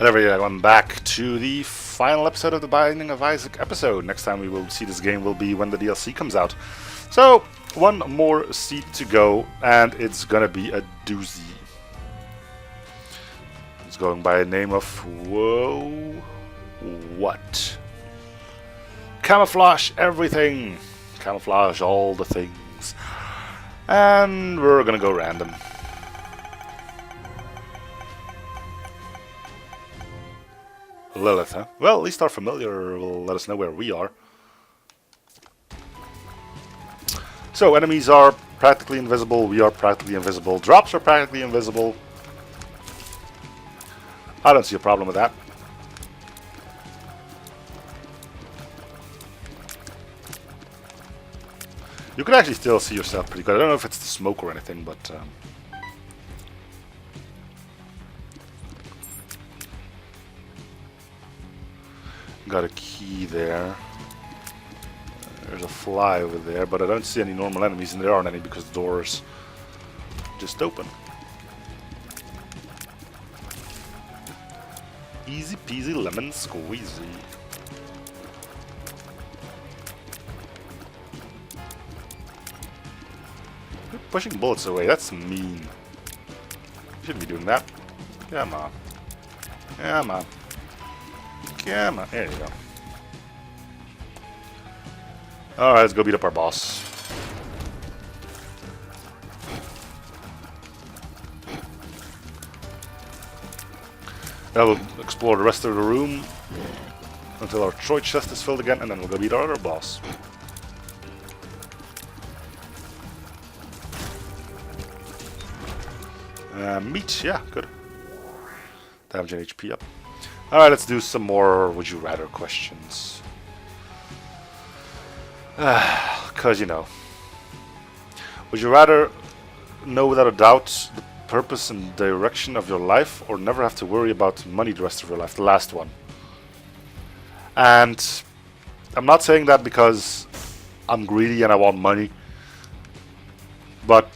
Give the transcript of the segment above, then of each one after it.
Everyone back to the final episode of the Binding of Isaac episode. Next time we will see this game will be when the DLC comes out. So, one more seed to go, and it's gonna be a doozy. It's going by a name of... Whoa... What? Camouflage everything! Camouflage all the things. And we're gonna go random. Lilith, huh? Well, at least our familiar will let us know where we are. So, enemies are practically invisible, we are practically invisible, drops are practically invisible. I don't see a problem with that. You can actually still see yourself pretty good. I don't know if it's the smoke or anything, but... got a key there. There's a fly over there, but I don't see any normal enemies, and there aren't any because the door's just open. Easy peasy lemon squeezy. Quit pushing bullets away, that's mean. You shouldn't be doing that. Come on. Come on. Come on, there you go. Alright, let's go beat up our boss. Now we'll explore the rest of the room until our Troy chest is filled again, and then we'll go beat our other boss. Meat, yeah, good. Damage and HP up. Alright, let's do some more would you rather questions. Because, you know. Would you rather know without a doubt the purpose and direction of your life, or never have to worry about money the rest of your life? The last one. And I'm not saying that because I'm greedy and I want money. But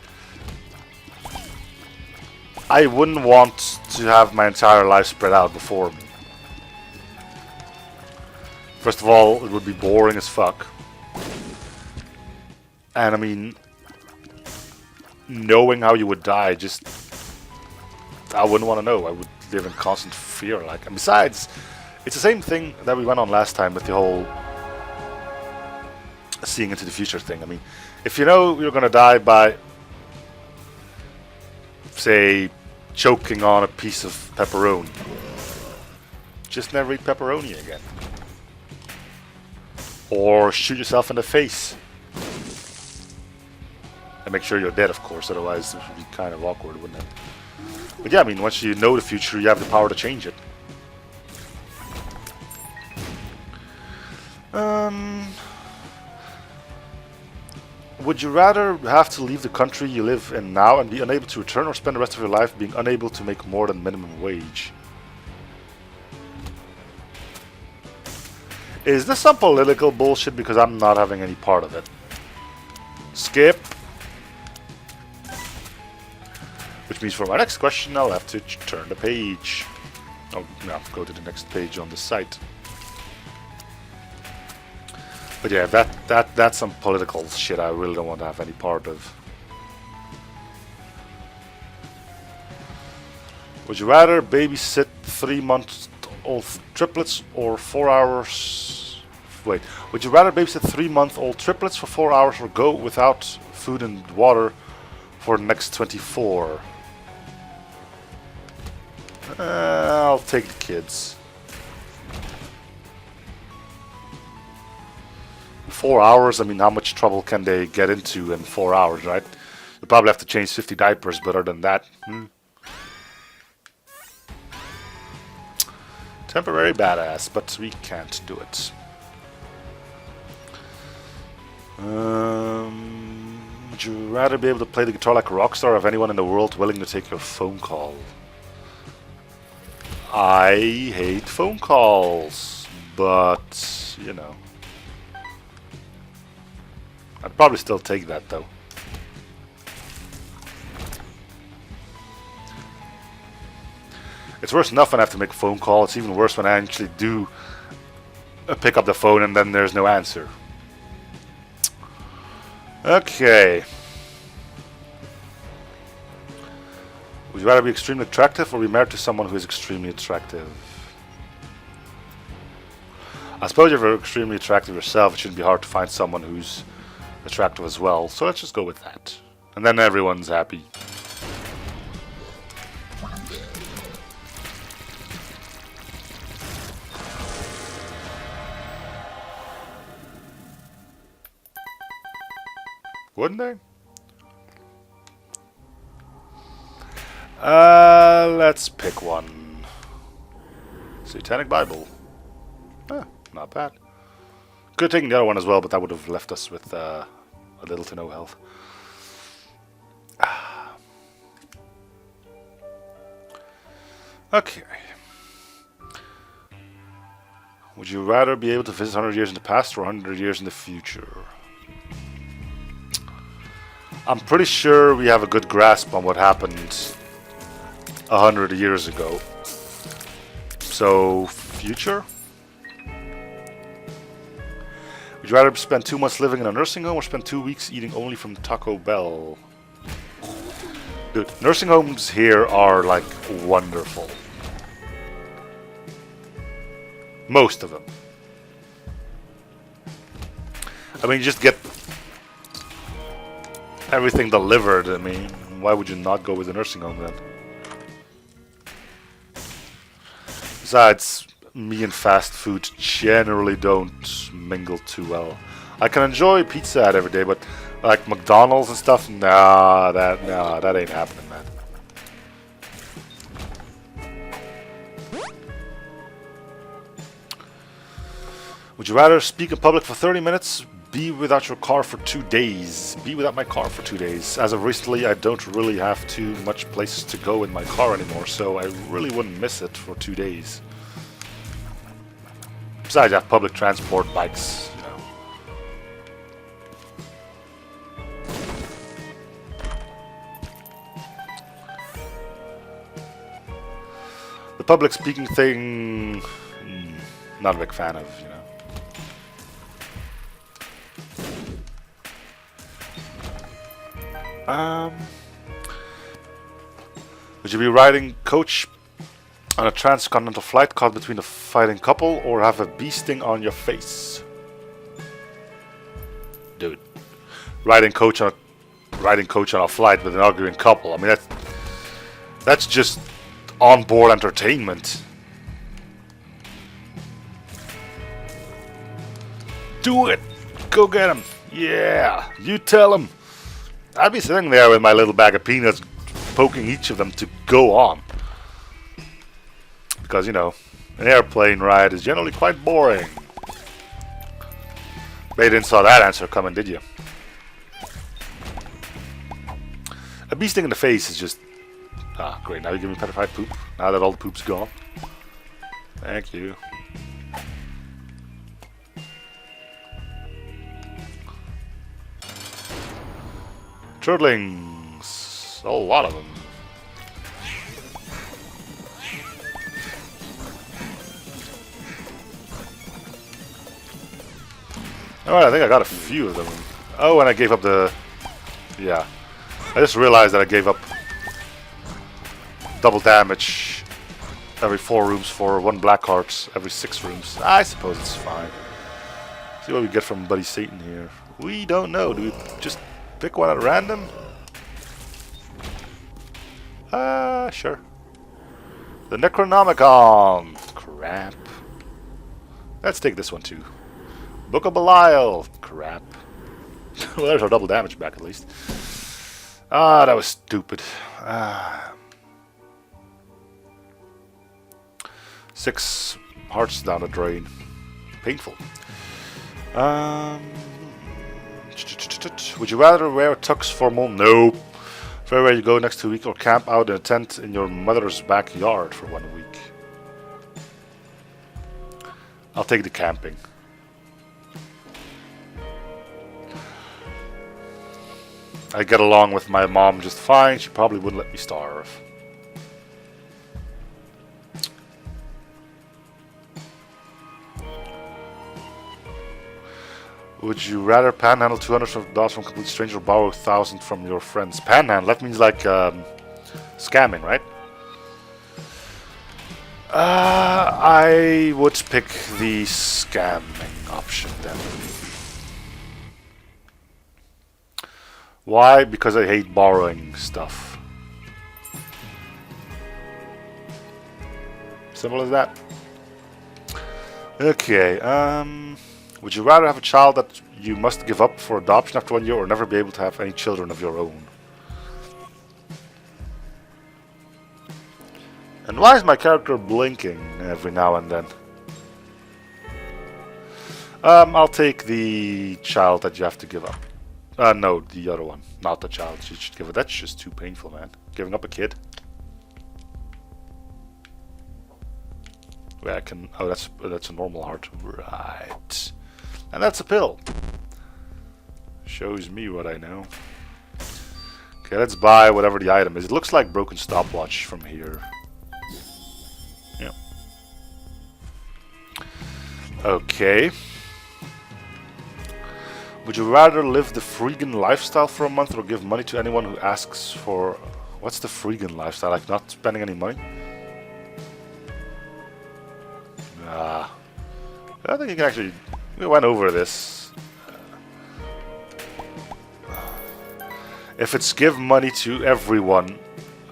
I wouldn't want to have my entire life spread out before me. First of all, it would be boring as fuck. And I mean, knowing how you would die, just... I wouldn't want to know. I would live in constant fear. And besides, it's the same thing that we went on last time with the whole seeing into the future thing. I mean, if you know you're going to die by, say, choking on a piece of pepperoni, just never eat pepperoni again. Or shoot yourself in the face. And make sure you're dead, of course, otherwise it would be kind of awkward, wouldn't it? But yeah, I mean, once you know the future, you have the power to change it. Would you rather have to leave the country you live in now and be unable to return, or spend the rest of your life being unable to make more than minimum wage? Is this some political bullshit? Because I'm not having any part of it. Skip. Which means for my next question, I'll have to turn the page. Oh, no, go to the next page on the site. But yeah, that's some political shit I really don't want to have any part of. Would you rather babysit 3-month-old triplets or 4 hours... Wait, would you rather babysit 3-month-old triplets for 4 hours, or go without food and water for the next 24? I'll take the kids. 4 hours, I mean, how much trouble can they get into in 4 hours, right? You'll probably have to change 50 diapers, but other than that... Temporary badass, but we can't do it. Would you rather be able to play the guitar like a rock star, or have anyone in the world willing to take your phone call? I hate phone calls, but, you know. I'd probably still take that, though. It's worse enough when I have to make a phone call. It's even worse when I actually do pick up the phone and then there's no answer. Okay. Would you rather be extremely attractive or be married to someone who is extremely attractive? I suppose if you're extremely attractive yourself, it shouldn't be hard to find someone who's attractive as well. So let's just go with that. And then everyone's happy. Wouldn't they? Let's pick one. Satanic Bible. Not bad. Could have taken the other one as well, but that would have left us with a little to no health. Okay. Would you rather be able to visit 100 years in the past or 100 years in the future? I'm pretty sure we have a good grasp on what happened 100 years ago. So, future? Would you rather spend 2 months living in a nursing home or spend 2 weeks eating only from Taco Bell? Dude, nursing homes here are like wonderful. Most of them. I mean, you just get everything delivered. I mean, why would you not go with a nursing home then? Besides, me and fast food generally don't mingle too well. I can enjoy Pizza Hut every day, but like McDonald's and stuff, nah, that ain't happening, man. Would you rather speak in public for 30 minutes, be without your car for 2 days? Be without my car for 2 days. As of recently, I don't really have too much places to go in my car anymore, so I really wouldn't miss it for 2 days. Besides, I have public transport, bikes, you know. The public speaking thing, not a big fan of, you know. Would you be riding coach on a transcontinental flight caught between a fighting couple or have a bee sting on your face? Dude, riding coach on a flight with an arguing couple. I mean, that's just onboard entertainment. Do it! Go get him! Yeah! You tell him! I'd be sitting there with my little bag of peanuts poking each of them to go on. Because, you know, an airplane ride is generally quite boring. But you didn't saw that answer coming, did you? A bee sting in the face is just... Ah, great. Now you give me petrified poop. Now that all the poop's gone. Thank you. Turtlings. A lot of them. Alright, I think I got a few of them. Oh, and I gave up the... Yeah. I just realized that I gave up double damage every 4 rooms for 1 black heart every 6 rooms. I suppose it's fine. See what we get from Buddy Satan here. We don't know. Do we just pick one at random? Sure. The Necronomicon. Crap. Let's take this one too. Book of Belial. Crap. Well, there's our double damage back at least. Ah, that was stupid. 6 hearts down the drain. Painful. Would you rather wear a tux for No. Where you go next week or camp out in a tent in your mother's backyard for 1 week? I'll take the camping. I get along with my mom just fine. She probably wouldn't let me starve. Would you rather panhandle $200 from a complete stranger or borrow 1,000 from your friends? Panhandle, that means like scamming, right? I would pick the scamming option then. Why? Because I hate borrowing stuff. Simple as that. Okay, would you rather have a child that you must give up for adoption after 1 year or never be able to have any children of your own? And why is my character blinking every now and then? I'll take the child that you have to give up. No, the other one. Not the child you should give it. That's just too painful, man. Giving up a kid. Wait, I can... Oh, that's a normal heart. Right. And that's a pill. Shows me what I know. Okay, let's buy whatever the item is. It looks like broken stopwatch from here. Yeah. Okay. Would you rather live the freegan lifestyle for a month or give money to anyone who asks for... What's the freegan lifestyle? Like not spending any money? I think you can actually... We went over this. If it's give money to everyone,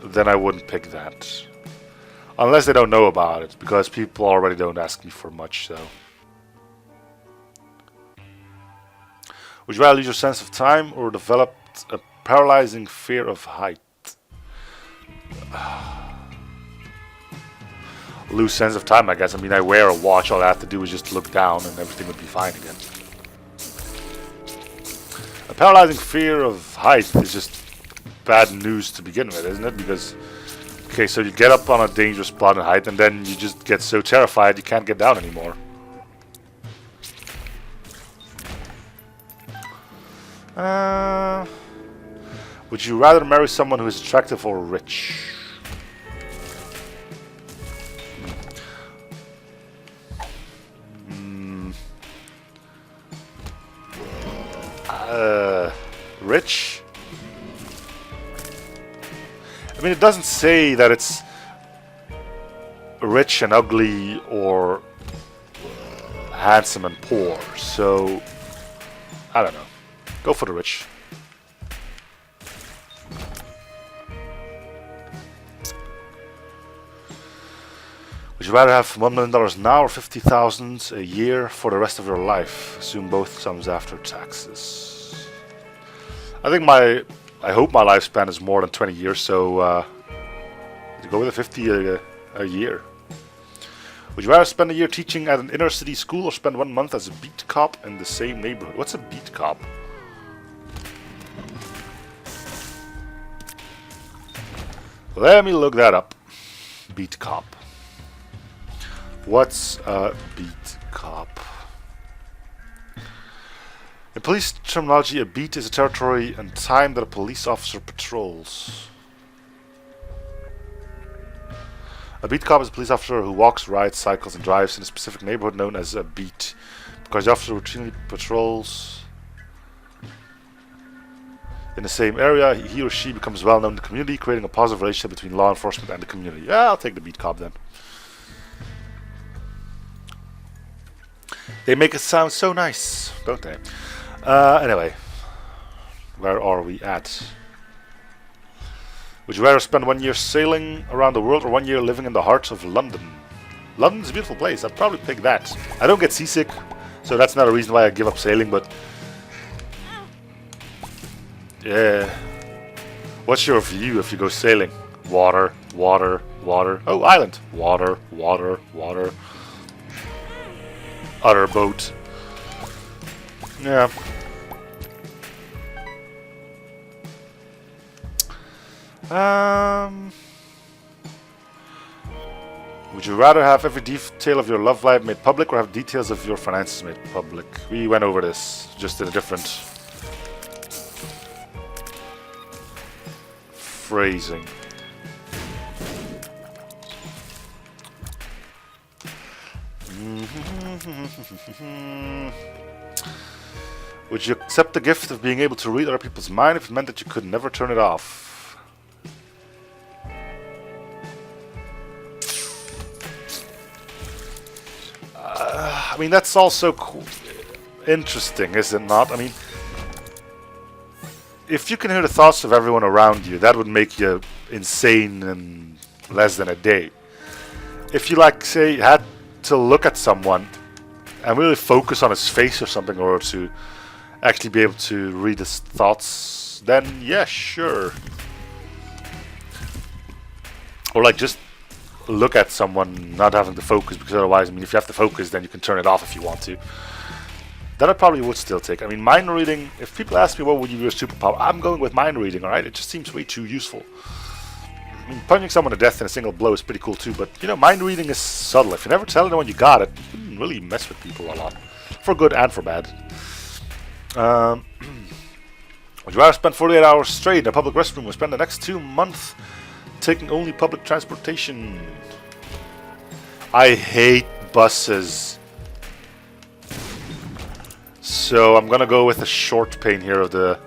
then I wouldn't pick that. Unless they don't know about it, because people already don't ask me for much, so... Would you rather lose your sense of time or develop a paralyzing fear of height? Lose sense of time, I guess. I mean, I wear a watch, all I have to do is just look down and everything would be fine again. A paralyzing fear of height is just bad news to begin with, isn't it? Because, okay, so you get up on a dangerous spot in height and then you just get so terrified you can't get down anymore. Would you rather marry someone who is attractive or rich? Rich? I mean, it doesn't say that it's rich and ugly or handsome and poor, so I don't know. Go for the rich. Would you rather have $1 million now or $50,000 a year for the rest of your life? Assume both sums after taxes. I think I hope my lifespan is more than 20 years, so go with the 50 a year. Would you rather spend a year teaching at an inner city school or spend 1 month as a beat cop in the same neighborhood? What's a beat cop? Let me look that up. Beat cop. What's a beat cop? In police terminology, a beat is a territory and time that a police officer patrols. A beat cop is a police officer who walks, rides, cycles, and drives in a specific neighborhood known as a beat. Because the officer routinely patrols in the same area, he or she becomes well known in the community, creating a positive relationship between law enforcement and the community. Yeah, I'll take the beat cop then. They make it sound so nice, don't they? Anyway, where are we at? Would you rather spend 1 year sailing around the world or 1 year living in the heart of London? London's a beautiful place. I'd probably pick that. I don't get seasick, so that's not a reason why I give up sailing, but... yeah. What's your view if you go sailing? Water, water, water. Oh, island. Water, water, water. Other boat. Yeah. Would you rather have every detail of your love life made public or have details of your finances made public? We went over this, just in a different phrasing. Would you accept the gift of being able to read other people's mind if it meant that you could never turn it off? I mean, that's also interesting, is it not? I mean, if you can hear the thoughts of everyone around you, that would make you insane in less than a day. If you, like, say, had to look at someone and really focus on his face or something, or to actually be able to read his thoughts, then yeah, sure. Or like just look at someone, not having to focus, because otherwise, I mean, if you have to focus, then you can turn it off if you want to. That I probably would still take. I mean, mind reading, if people ask me what would you be your superpower, I'm going with mind reading, alright? It just seems way too useful. I mean, punching someone to death in a single blow is pretty cool too, but, you know, mind reading is subtle. If you never tell anyone you got it, you can really mess with people a lot. For good and for bad. Would you rather spend 48 hours straight in a public restroom or spend the next 2 months taking only public transportation? I hate buses. So I'm gonna go with a short pain here of the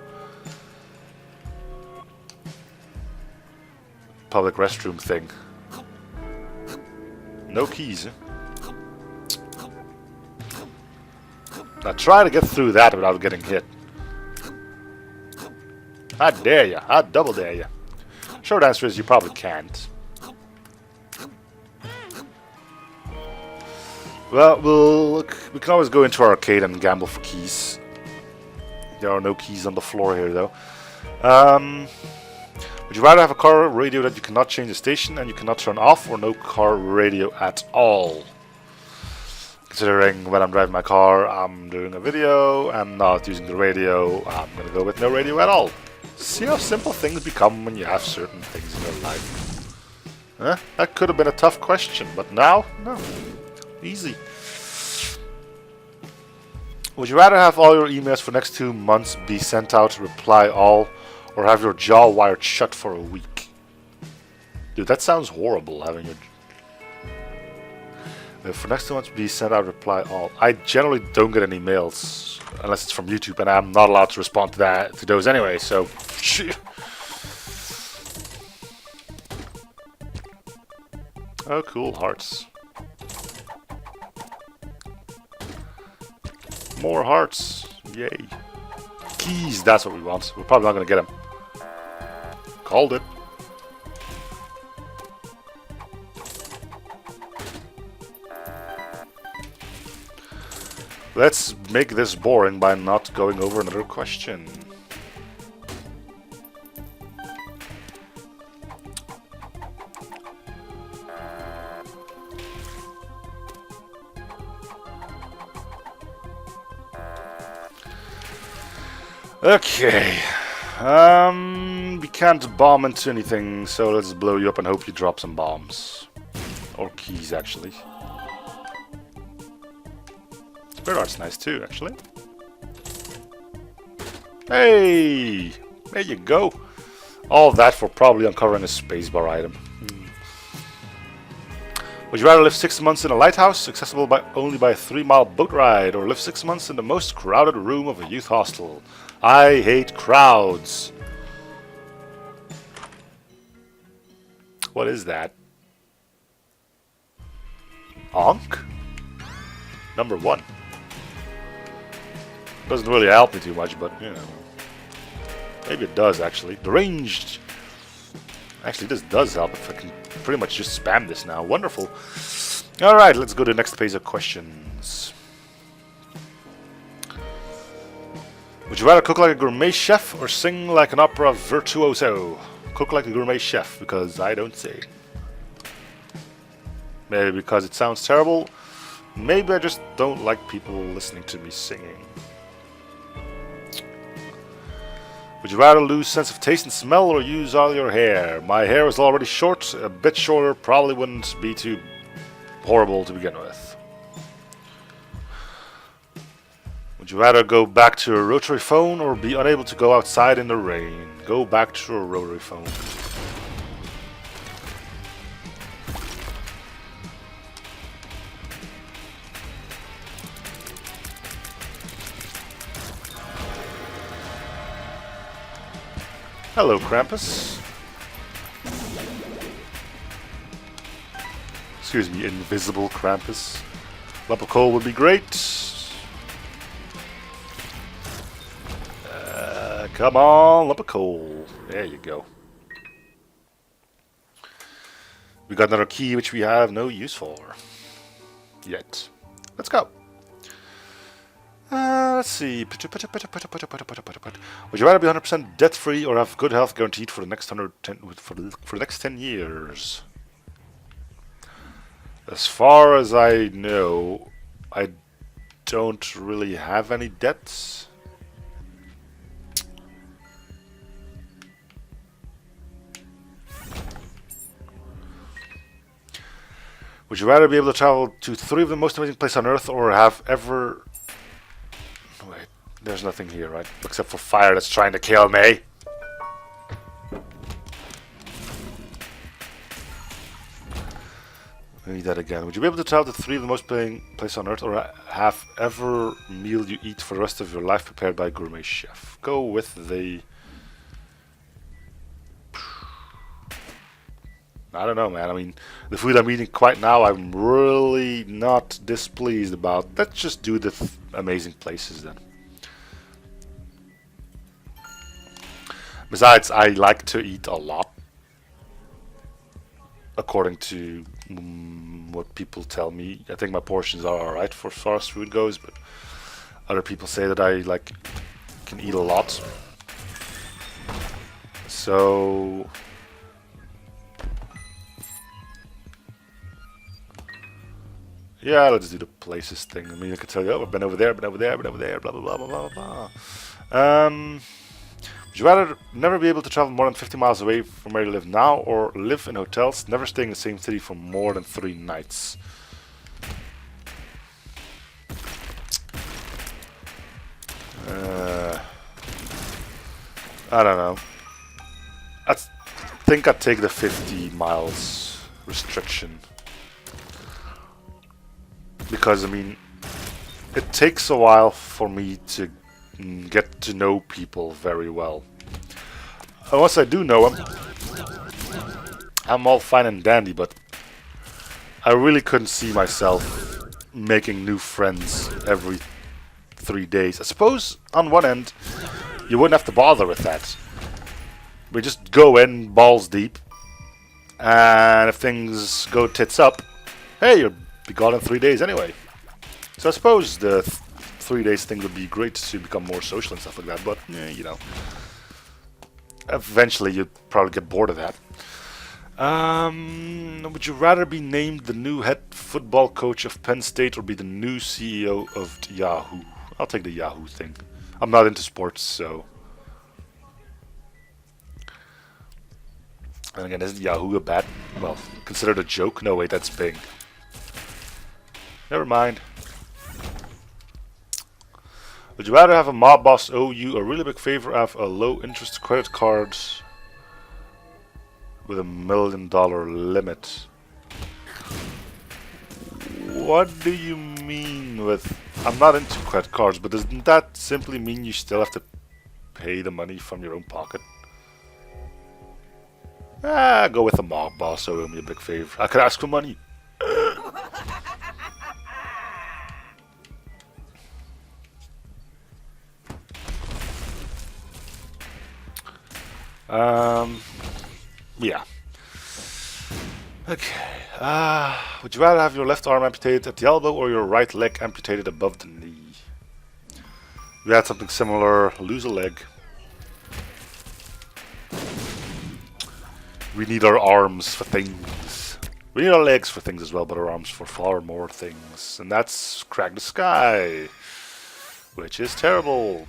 public restroom thing. No keys. Now try to get through that without getting hit. I dare you. I double dare you. Short answer is you probably can't. Well, we can always go into our arcade and gamble for keys. There are no keys on the floor here, though. Would you rather have a car radio that you cannot change the station and you cannot turn off, or no car radio at all? Considering when I'm driving my car, I'm doing a video and not using the radio, I'm going to go with no radio at all. See how simple things become when you have certain things in your life. That could have been a tough question, but now, no. Easy. Would you rather have all your emails for the next 2 months be sent out to reply all, or have your jaw wired shut for a week? Dude, that sounds horrible, having your... For next 2 months be sent out reply all. I generally don't get any mails unless it's from YouTube, and I'm not allowed to respond to those anyway, so... Oh, cool, hearts. More hearts. Yay. Keys, that's what we want. We're probably not going to get them. Called it. Let's make this boring by not going over another question. Okay. We can't bomb into anything, so let's blow you up and hope you drop some bombs. Or keys, actually. Spirit Art's nice too, actually. Hey! There you go. All that for probably uncovering a spacebar item. Would you rather live 6 months in a lighthouse, accessible only by a 3-mile boat ride, or live 6 months in the most crowded room of a youth hostel? I hate crowds. What is that? Onk? Number 1. Doesn't really help me too much, but, you know. Maybe it does, actually. Deranged. Actually, this does help if I can pretty much just spam this now. Wonderful. Alright, let's go to the next phase of questions. Would you rather cook like a gourmet chef or sing like an opera virtuoso? Cook like a gourmet chef, because I don't sing. Maybe because it sounds terrible. Maybe I just don't like people listening to me singing. Would you rather lose sense of taste and smell or use all your hair? My hair is already short. A bit shorter probably wouldn't be too horrible to begin with. Would you rather go back to a rotary phone or be unable to go outside in the rain? Go back to a rotary phone. Hello, Krampus. Excuse me, invisible Krampus. Lump of coal would be great. Come on, lump of coal. There you go. We got another key which we have no use for yet. Let's go. Let's see. Would you rather be 100% debt free or have good health guaranteed for the next 10 years? As far as I know, I don't really have any debts. Would you rather be able to travel to 3 of the most amazing places on Earth or have ever... Wait, there's nothing here, right? Except for fire that's trying to kill me. Read that again. Would you be able to travel to 3 of the most amazing places on Earth or have every meal you eat for the rest of your life prepared by a gourmet chef? Go with the... I don't know, man. I mean, the food I'm eating quite now, I'm really not displeased about. Let's just do the amazing places then. Besides, I like to eat a lot. According to what people tell me. I think my portions are alright for as far as food goes, but other people say that I can eat a lot. So... yeah, let's do the places thing. I mean, I could tell you, oh, I've been over there, blah, blah, blah, blah, blah, blah. Would you rather never be able to travel more than 50 miles away from where you live now, or live in hotels, never staying in the same city for more than 3 nights? I don't know. I think I'd take the 50 miles restriction. Because, I mean, it takes a while for me to get to know people very well. Once I do know them, I'm all fine and dandy, but I really couldn't see myself making new friends every 3 days. I suppose, on one end, you wouldn't have to bother with that. We just go in balls deep, and if things go tits up, hey, you're be gone in 3 days anyway. So I suppose the 3 days thing would be great to become more social and stuff like that, but you know, eventually you'd probably get bored of that. Would you rather be named the new head football coach of Penn State or be the new CEO of Yahoo? I'll take the Yahoo thing. I'm not into sports, so. And again, isn't Yahoo a bad, well, considered a joke? No, wait, that's Bing. Never mind. Would you rather have a mob boss owe you a really big favor, have a low interest credit card with $1 million limit? What do you mean with... I'm not into credit cards, but doesn't that simply mean you still have to pay the money from your own pocket? Go with a mob boss owe me a big favor. I could ask for money. Yeah. Okay. Would you rather have your left arm amputated at the elbow or your right leg amputated above the knee? We had something similar. Lose a leg. We need our arms for things. We need our legs for things as well, but our arms for far more things. And that's Crack the Sky, which is terrible.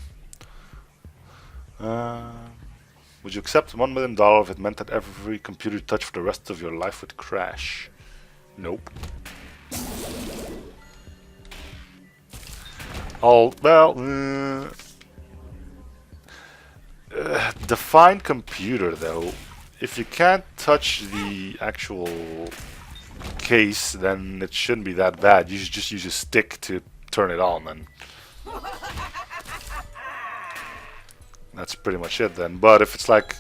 Would you accept $1 million if it meant that every computer you touch for the rest of your life would crash? Nope. Define computer though. If you can't touch the actual case, then it shouldn't be that bad. You should just use a stick to turn it on, and that's pretty much it then. But if it's like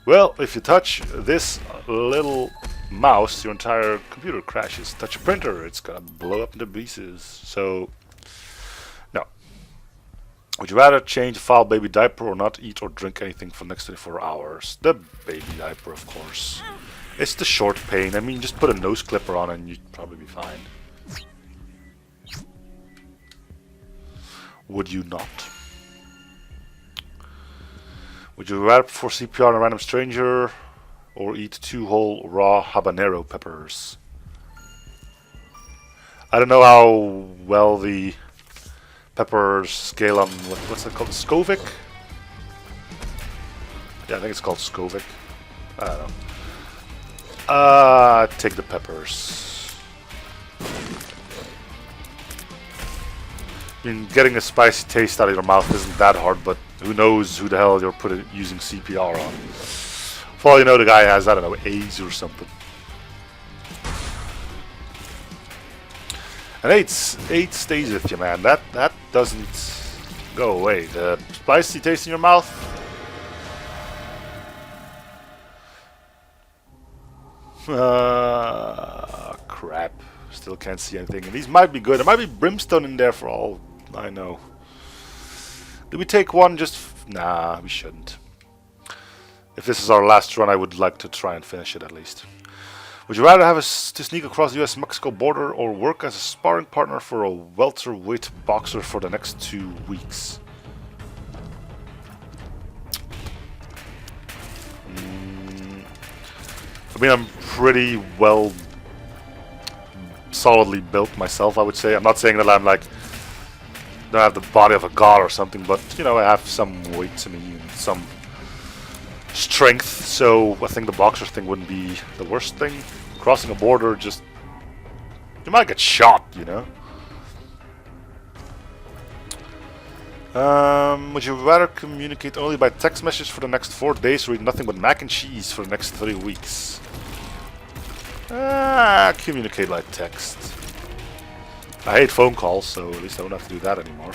Well, if you touch this little mouse, your entire computer crashes. Touch a printer, it's gonna blow up into pieces. So, no. Would you rather change a foul baby diaper or not eat or drink anything for the next 24 hours? The baby diaper, of course. It's the short pain. I mean, just put a nose clipper on and you'd probably be fine. Would you not? Would you rather perform CPR on a random stranger or eat 2 whole raw habanero peppers? I don't know how well the peppers scale on, what's that called? Scoville? Yeah, I think it's called Scoville. I don't know. Take the peppers. I mean, getting a spicy taste out of your mouth isn't that hard, but who knows who the hell you're using CPR on. For all you know, the guy has, I don't know, AIDS or something. And AIDS stays with you, man. That doesn't go away. The spicy taste in your mouth. Crap. Still can't see anything. And these might be good. There might be brimstone in there for all I know. Do we take one just... Nah, we shouldn't. If this is our last run, I would like to try and finish it at least. Would you rather have to sneak across the US-Mexico border or work as a sparring partner for a welterweight boxer for the next 2 weeks? I mean, I'm pretty well solidly built myself, I would say. I'm not saying that I'm like... don't have the body of a god or something, but, you know, I have some weight to me and some strength, so I think the boxer thing wouldn't be the worst thing. Crossing a border, just... you might get shot, you know? Would you rather communicate only by text message for the next 4 days or eat nothing but mac and cheese for the next 3 weeks? Communicate by text. I hate phone calls, so at least I don't have to do that anymore.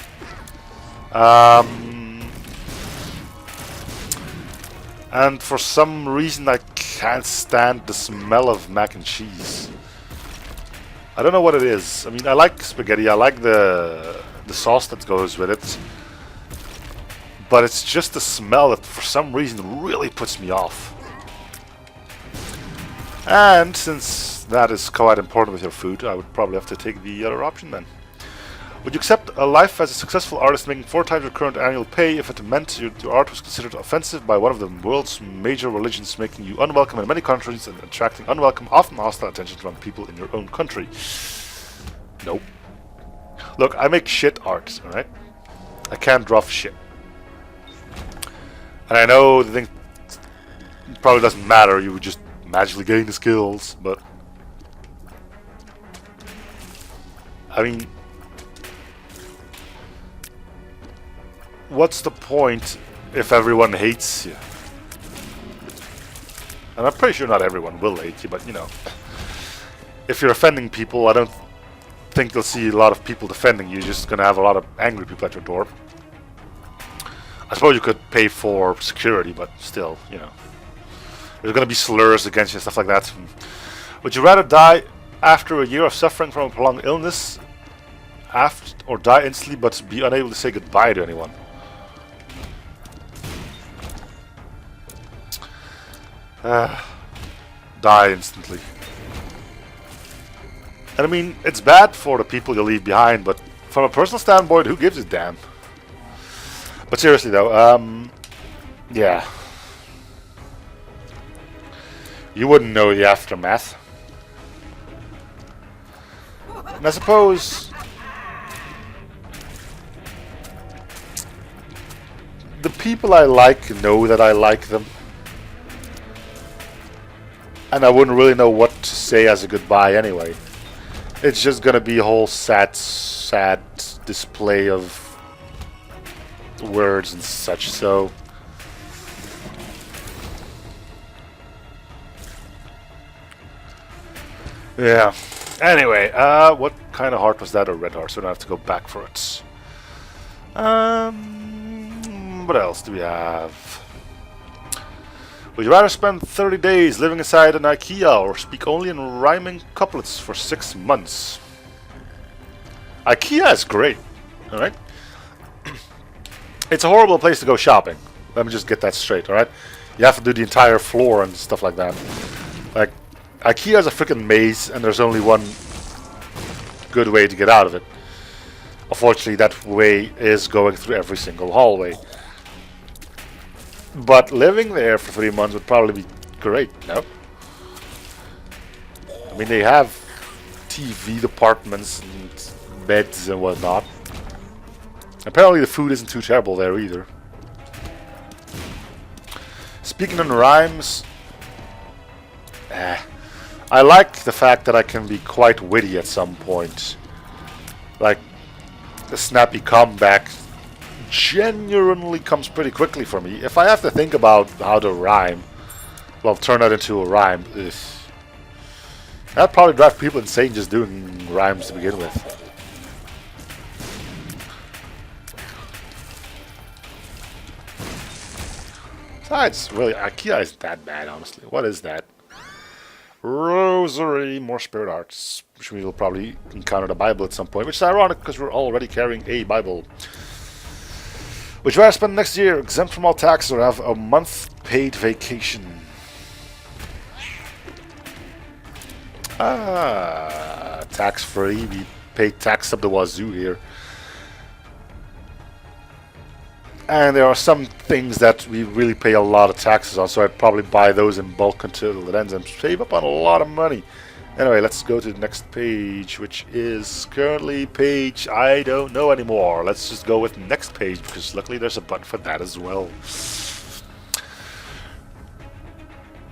And for some reason I can't stand the smell of mac and cheese. I don't know what it is. I mean, I like spaghetti, I like the sauce that goes with it. But it's just the smell that for some reason really puts me off. And since that is quite important with your food, I would probably have to take the other option then. Would you accept a life as a successful artist making 4 times your current annual pay if it meant your art was considered offensive by one of the world's major religions, making you unwelcome in many countries and attracting unwelcome, often hostile attention from people in your own country? Nope. Look, I make shit art, alright? I can't draw for shit. And I know the thing probably doesn't matter, you would just magically gain the skills, but... I mean... what's the point if everyone hates you? And I'm pretty sure not everyone will hate you, but you know. If you're offending people, I don't think you'll see a lot of people defending you. You're just gonna have a lot of angry people at your door. I suppose you could pay for security, but still, you know. There's gonna be slurs against you and stuff like that. Would you rather die after a year of suffering from a prolonged illness, or die instantly but be unable to say goodbye to anyone? Die instantly. And I mean, it's bad for the people you leave behind, but from a personal standpoint, who gives a damn? But seriously though, yeah. You wouldn't know the aftermath. And I suppose the people I like know that I like them. And I wouldn't really know what to say as a goodbye anyway. It's just gonna be a whole sad display of words and such, so... yeah. Anyway, what kind of heart was that? A red heart, so I don't have to go back for it. What else do we have? Would you rather spend 30 days living inside an IKEA or speak only in rhyming couplets for 6 months? IKEA is great, alright? It's a horrible place to go shopping. Let me just get that straight, alright? You have to do the entire floor and stuff like that. Like, IKEA is a freaking maze, and there's only one good way to get out of it. Unfortunately, that way is going through every single hallway. But living there for 3 months would probably be great, no? I mean, they have TV departments and beds and whatnot. Apparently the food isn't too terrible there either. Speaking in rhymes, I like the fact that I can be quite witty at some point. Like, the snappy comeback genuinely comes pretty quickly for me. If I have to think about how to rhyme, well, turn that into a rhyme. Ugh. That'd probably drive people insane just doing rhymes to begin with. Besides, really, IKEA isn't that bad, honestly. What is that? Rosary, more spirit arts, which we will probably encounter the Bible at some point, which is ironic because we're already carrying a Bible. Would you rather spend next year exempt from all taxes or have a month paid vacation? Tax free. We pay tax up the wazoo here. And there are some things that we really pay a lot of taxes on, so I'd probably buy those in bulk until it ends and save up on a lot of money. Anyway, let's go to the next page, which is currently page I don't know anymore. Let's just go with next page, because luckily there's a button for that as well.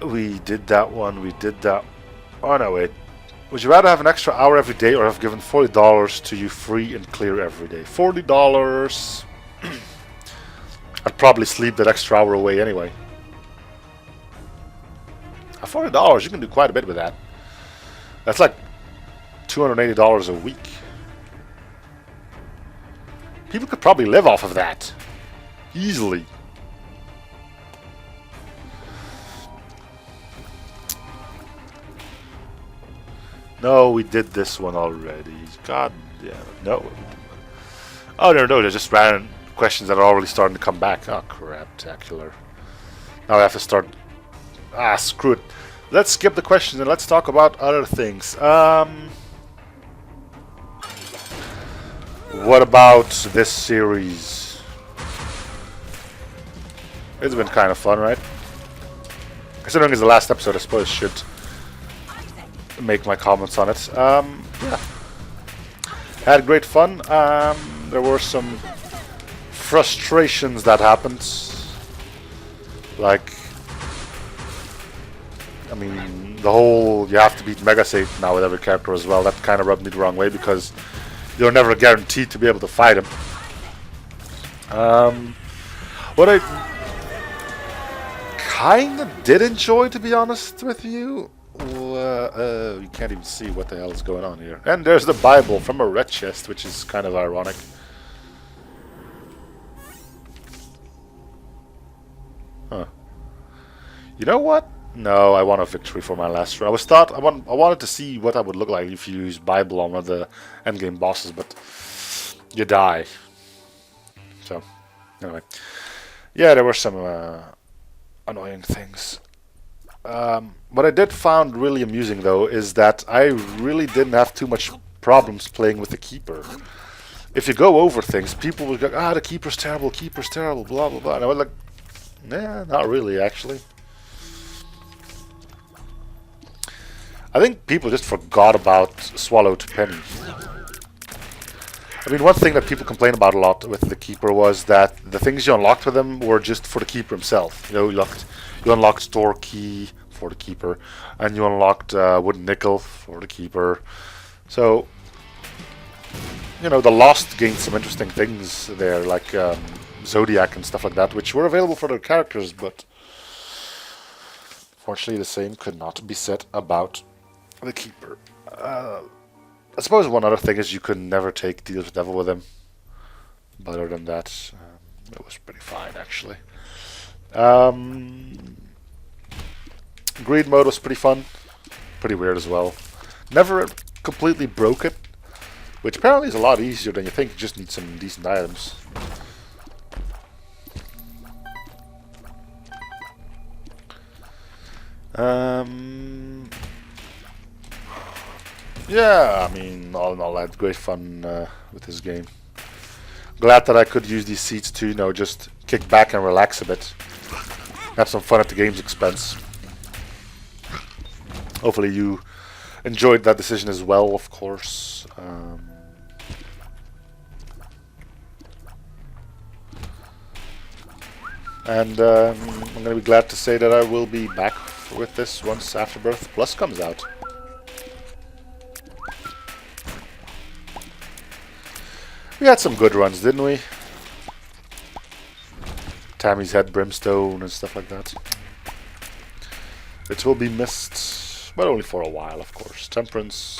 We did that one, we did that. Oh no, wait. Would you rather have an extra hour every day or have given $40 to you free and clear every day? $40. I'd probably sleep that extra hour away anyway. At $40, you can do quite a bit with that. That's like $280 a week. People could probably live off of that. Easily. No, we did this one already. God damn it. No. Oh, no, they're just random questions that are already starting to come back. Oh, crap-tacular. Now I have to start... screw it. Let's skip the questions and let's talk about other things. What about this series? It's been kind of fun, right? Considering it's the last episode, I suppose I should make my comments on it. Yeah. Had great fun. There were some frustrations that happened. Like, I mean, the whole you have to beat Mega Satan now with every character as well. That kind of rubbed me the wrong way because you're never guaranteed to be able to fight him. What I kind of did enjoy, to be honest with you, you can't even see what the hell is going on here. And there's the Bible from a red chest, which is kind of ironic. Huh. You know what? No, I want a victory for my last run. I wanted to see what I would look like if you use Bible on one of the endgame bosses, but you die. So, anyway. Yeah, there were some annoying things. What I did find really amusing, though, is that I really didn't have too much problems playing with the Keeper. If you go over things, people would go, the Keeper's terrible, blah, blah, blah. And I was like, nah, not really, actually. I think people just forgot about Swallowed Penny. I mean, one thing that people complain about a lot with the Keeper was that the things you unlocked with him were just for the Keeper himself. You know, you unlocked Store Key for the Keeper, and you unlocked Wooden Nickel for the Keeper. So, you know, the Lost gained some interesting things there, like Zodiac and stuff like that, which were available for their characters, but fortunately the same could not be said about the Keeper. I suppose one other thing is you could never take Deals with Devil with him. But other than that, it was pretty fine, actually. Greed mode was pretty fun. Pretty weird as well. Never completely broke it, which apparently is a lot easier than you think. You just need some decent items. Yeah, I mean, all in all, I had great fun with this game. Glad that I could use these seats to, you know, just kick back and relax a bit. Have some fun at the game's expense. Hopefully you enjoyed that decision as well, of course. And I'm going to be glad to say that I will be back with this once Afterbirth Plus comes out. We had some good runs, didn't we? Tammy's Head, Brimstone, and stuff like that. It will be missed, but only for a while, of course. Temperance.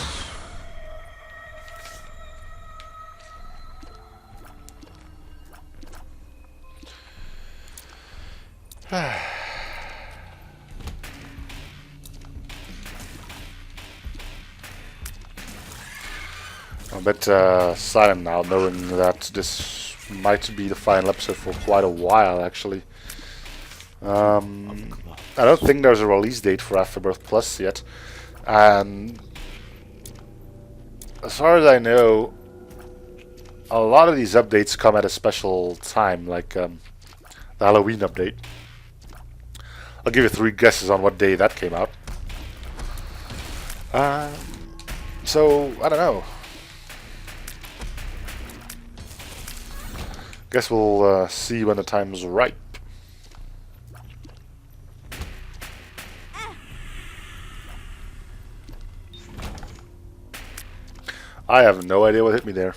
I'm a bit silent now, knowing that this might be the final episode for quite a while, actually. I don't think there's a release date for Afterbirth Plus yet. And as far as I know, a lot of these updates come at a special time, like the Halloween update. I'll give you 3 guesses on what day that came out. So, I don't know. Guess we'll see when the time's ripe. I have no idea what hit me there.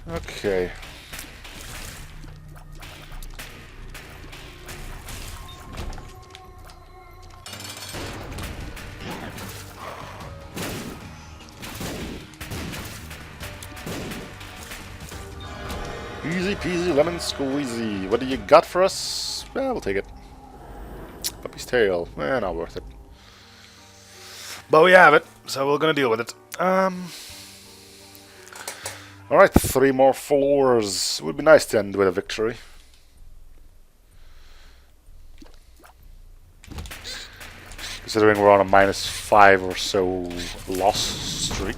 Okay. Easy peasy lemon squeezy. What do you got for us? Well, we'll take it. Puppy's tail. Not worth it. But we have it, so we're gonna deal with it. Alright, 3 more floors. It would be nice to end with a victory. Considering we're on a -5 or so loss streak.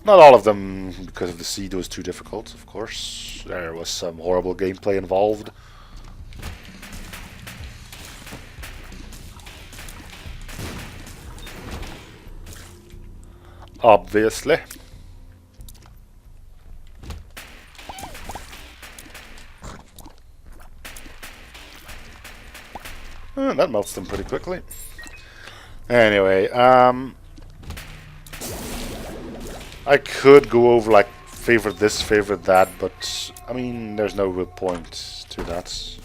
Not all of them, because of the seed was too difficult, of course. There was some horrible gameplay involved. Obviously. That melts them pretty quickly. Anyway, I could go over like favorite this, favorite that, but I mean there's no real point to that.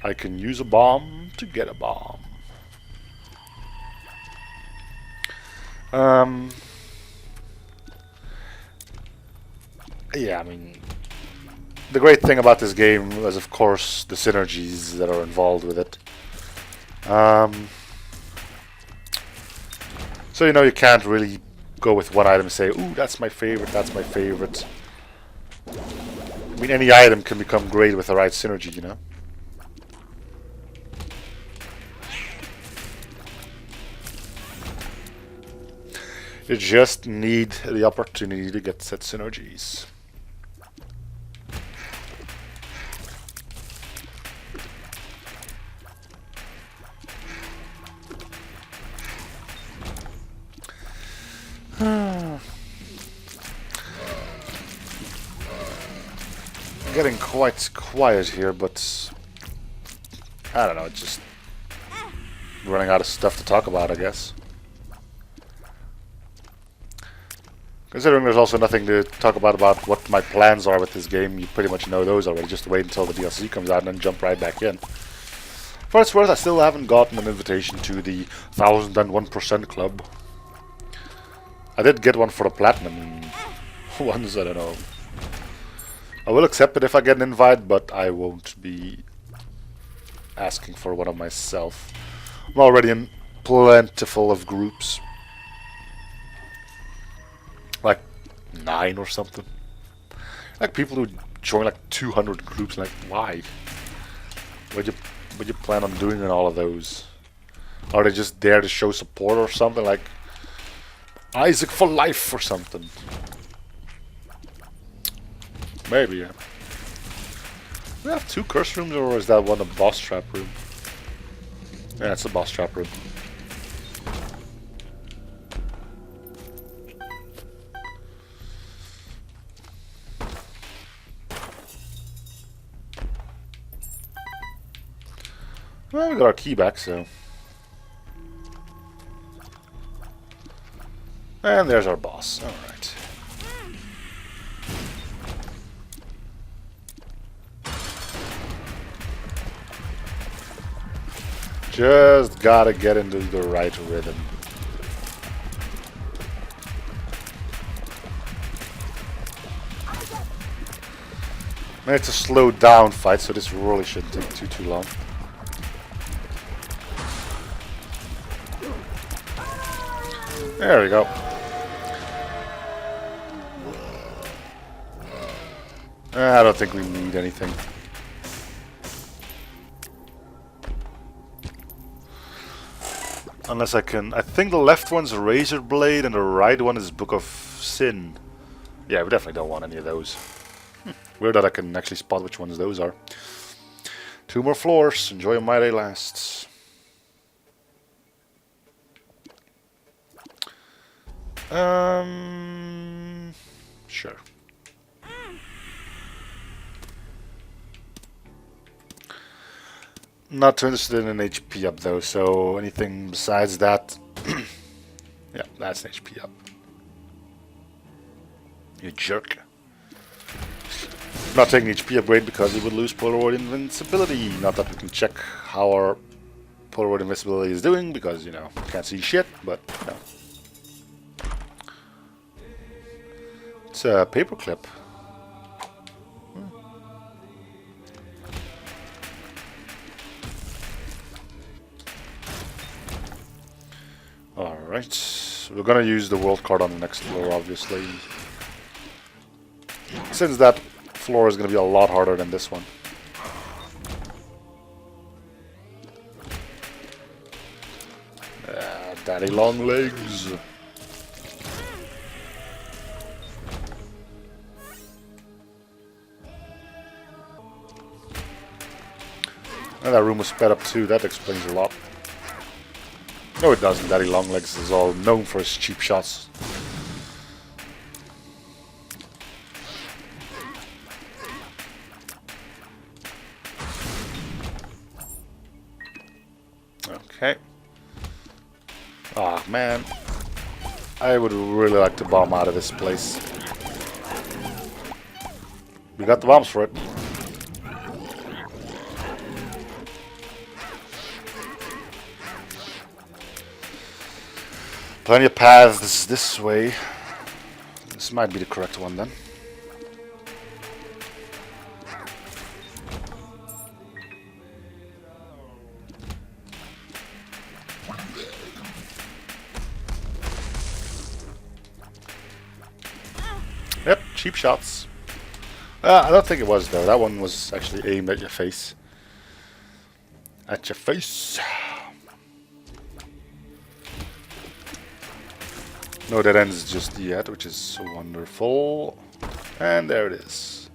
I can use a bomb to get a bomb. Yeah, I mean, the great thing about this game is, of course, the synergies that are involved with it. So, you know, you can't really go with one item and say, ooh, that's my favorite, that's my favorite. I mean, any item can become great with the right synergy, you know? You just need the opportunity to get set synergies. Getting quite quiet here, but I don't know, just running out of stuff to talk about, I guess. Considering there's also nothing to talk about what my plans are with this game, you pretty much know those already. Just wait until the DLC comes out and then jump right back in. For its worth, I still haven't gotten an invitation to the 1001% club. I did get one for the platinum ones, I don't know. I will accept it if I get an invite, but I won't be asking for one of myself. I'm already in plentiful of groups. Like 9 or something. Like people who join like 200 groups, like why? Would you plan on doing in all of those? Are they just there to show support or something? Like Isaac for life or something? Maybe, yeah. We have 2 curse rooms, or is that one a boss trap room? Yeah, it's a boss trap room. Well, we got our key back, so. And there's our boss. Alright. Just gotta get into the right rhythm. And it's a slow down fight, so this really shouldn't take too long. There we go. I don't think we need anything. Unless I can... I think the left one's a Razor Blade and the right one is Book of Sin. Yeah, we definitely don't want any of those. Weird that I can actually spot which ones those are. 2 more floors. Enjoy my day lasts. Sure. Not too interested in an HP up though, so anything besides that, yeah, that's an HP up. You jerk. Not taking HP upgrade because we would lose Polaroid invincibility. Not that we can check how our Polaroid invincibility is doing because, you know, can't see shit, but no. It's a paperclip. Alright, we're gonna use the world card on the next floor, obviously. Since that floor is gonna be a lot harder than this one. Daddy long legs. And that room was sped up too, that explains a lot. No it doesn't, Daddy Longlegs is all known for his cheap shots. Okay. Ah, man. I would really like to bomb out of this place. We got the bombs for it. Plenty of paths this way. This might be the correct one then. Yep, cheap shots. I don't think it was though. That one was actually aimed at your face. At your face. No dead ends just yet, which is wonderful. And there it is.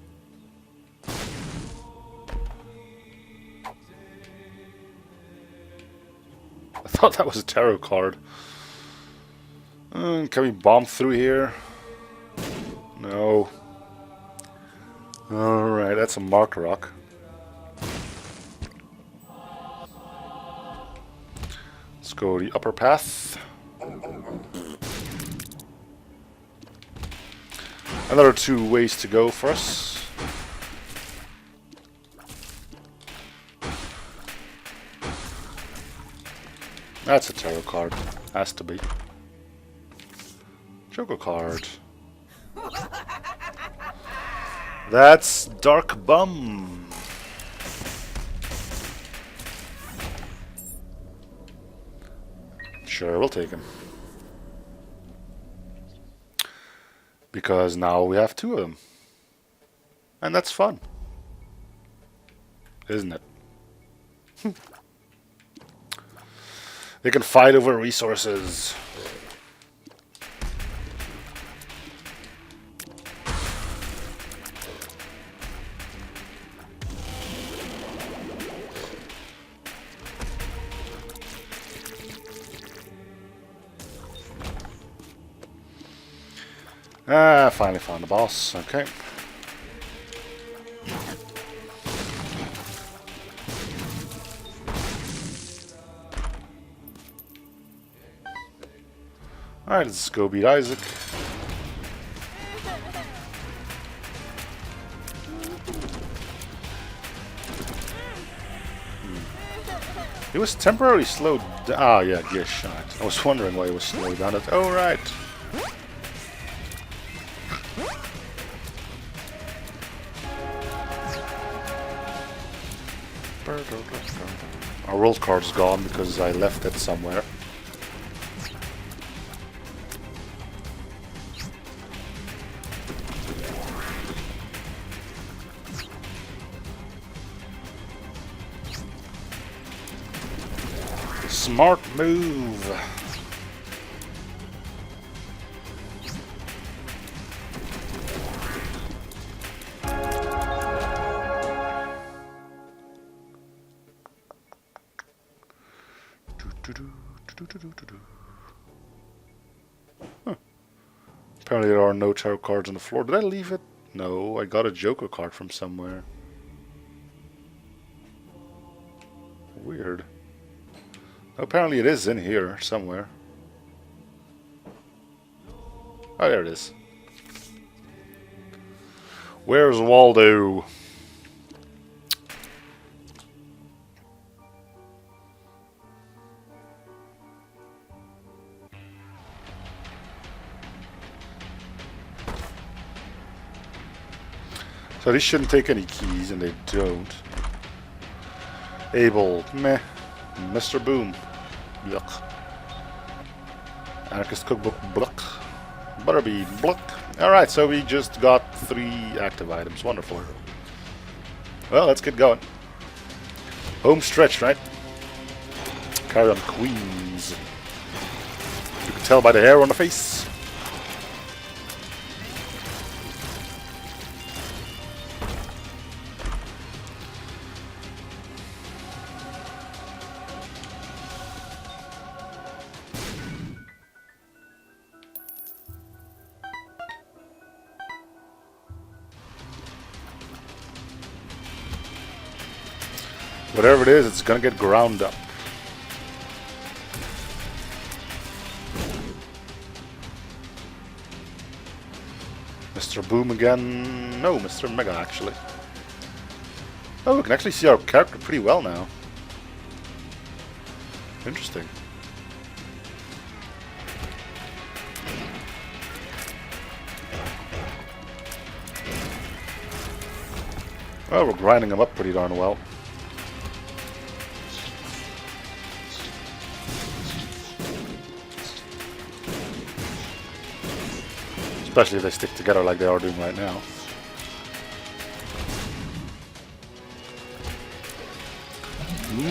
I thought that was a tarot card. Can we bomb through here? No. Alright, that's a mark rock. Let's go the upper path. Another 2 ways to go for us. That's a tarot card. Has to be. Joker card. That's Dark Bum. Sure, we'll take him. Because now we have 2 of them. And that's fun. Isn't it? They can fight over resources. Ah, finally found the boss. Okay. Alright, let's go beat Isaac. He was temporarily slowed down. Ah, yeah, get shot. I was wondering why he was slowed down. Oh, right. Our world card's gone because I left it somewhere. Smart move. Huh. Apparently there are no tarot cards on the floor. Did I leave it? No, I got a Joker card from somewhere. Weird. Apparently it is in here somewhere. Oh, there it is. Where's Waldo? So these shouldn't take any keys, and they don't. Abel, meh. Mr. Boom, yuck. Anarchist Cookbook, bluck. Butterbean, bluck. Alright, so we just got 3 active items. Wonderful. Well, let's get going. Home stretch, right? Carry on Queens. You can tell by the hair on the face. Whatever it is, it's gonna get ground up. Mr. Boom again. No, Mr. Mega, actually. Oh, we can actually see our character pretty well now. Interesting. Well, we're grinding him up pretty darn well. Especially if they stick together like they are doing right now.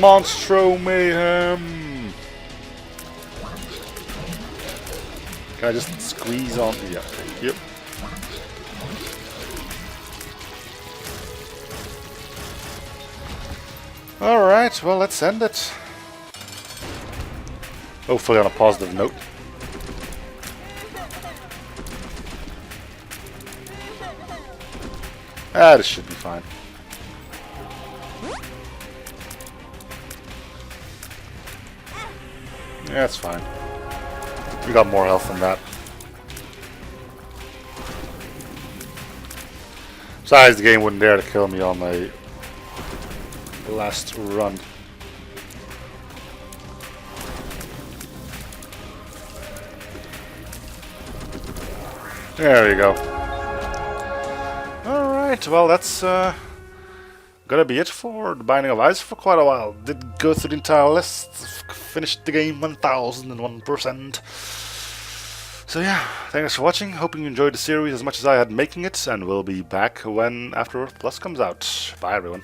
Monstro Mayhem! Can I just squeeze on? Yeah, thank you. Alright, well, let's end it. Hopefully on a positive note. Ah, this should be fine. Yeah, it's fine. We got more health than that. Besides, the game wouldn't dare to kill me on my last run. There you go. Alright, well that's gonna be it for the Binding of Isaac for quite a while. Did go through the entire list, finished the game 1001%. So yeah, thanks for watching, hoping you enjoyed the series as much as I had making it, and we'll be back when Afterbirth Plus comes out. Bye everyone.